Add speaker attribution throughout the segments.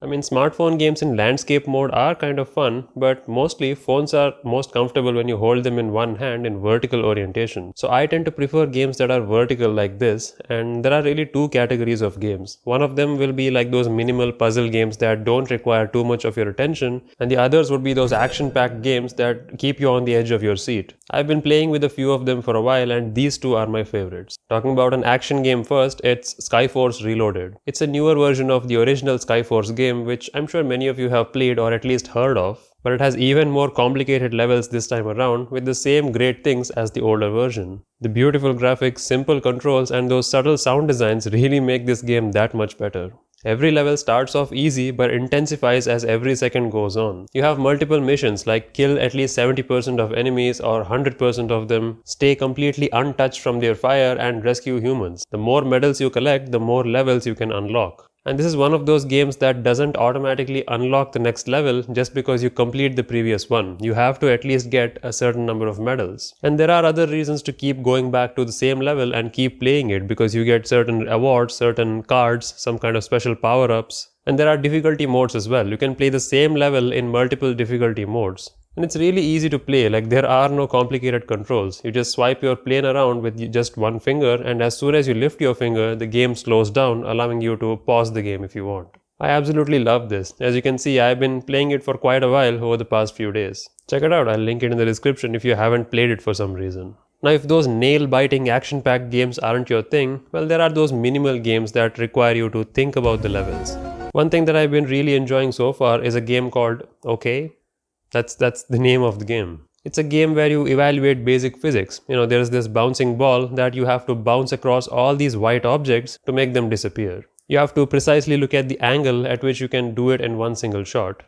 Speaker 1: I mean, smartphone games in landscape mode are kind of fun, but mostly phones are most comfortable when you hold them in one hand in vertical orientation. So I tend to prefer games that are vertical like this, and there are really two categories of games. One of them will be like those minimal puzzle games that don't require too much of your attention, and the others would be those action-packed games that keep you on the edge of your seat. I've been playing with a few of them for a while, and these two are my favorites. Talking about an action game first, it's Skyforce Reloaded. It's a newer version of the original Skyforce game, which I'm sure many of you have played or at least heard of, but it has even more complicated levels this time around with the same great things as the older version. The beautiful graphics, simple controls, and those subtle sound designs really make this game that much better. Every level starts off easy but intensifies as every second goes on. You have multiple missions like kill at least 70% of enemies or 100% of them, stay completely untouched from their fire, and rescue humans. The more medals you collect, the more levels you can unlock. And this is one of those games that doesn't automatically unlock the next level just because you complete the previous one. You have to at least get a certain number of medals. And there are other reasons to keep going back to the same level and keep playing it, because you get certain awards, certain cards, some kind of special power-ups. And there are difficulty modes as well. You can play the same level in multiple difficulty modes. And it's really easy to play, like there are no complicated controls. You just swipe your plane around with just one finger, and as soon as you lift your finger, the game slows down, allowing you to pause the game if you want. I absolutely love this. As you can see, I've been playing it for quite a while over the past few days. Check it out, I'll link it in the description if you haven't played it for some reason. Now, if those nail-biting action-packed games aren't your thing, well, there are those minimal games that require you to think about the levels. One thing that I've been really enjoying so far is a game called Okay. That's the name of the game. It's a game where you evaluate basic physics. There's this bouncing ball that you have to bounce across all these white objects to make them disappear. You have to precisely look at the angle at which you can do it in one single shot.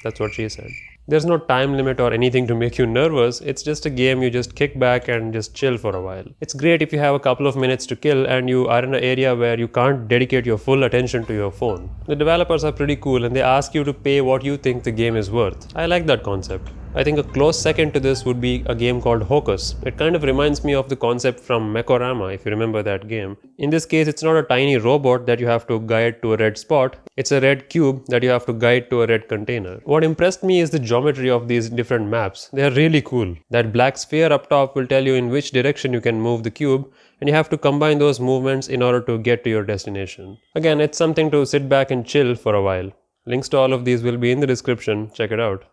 Speaker 1: That's what she said. There's no time limit or anything to make you nervous. It's just a game you just kick back and just chill for a while. It's great if you have a couple of minutes to kill and you are in an area where you can't dedicate your full attention to your phone. The developers are pretty cool and they ask you to pay what you think the game is worth. I like that concept. I think a close second to this would be a game called Hocus. It kind of reminds me of the concept from Mekorama, if you remember that game. In this case, it's not a tiny robot that you have to guide to a red spot. It's a red cube that you have to guide to a red container. What impressed me is the geometry of these different maps. They are really cool. That black sphere up top will tell you in which direction you can move the cube, and you have to combine those movements in order to get to your destination. Again, it's something to sit back and chill for a while. Links to all of these will be in the description. Check it out.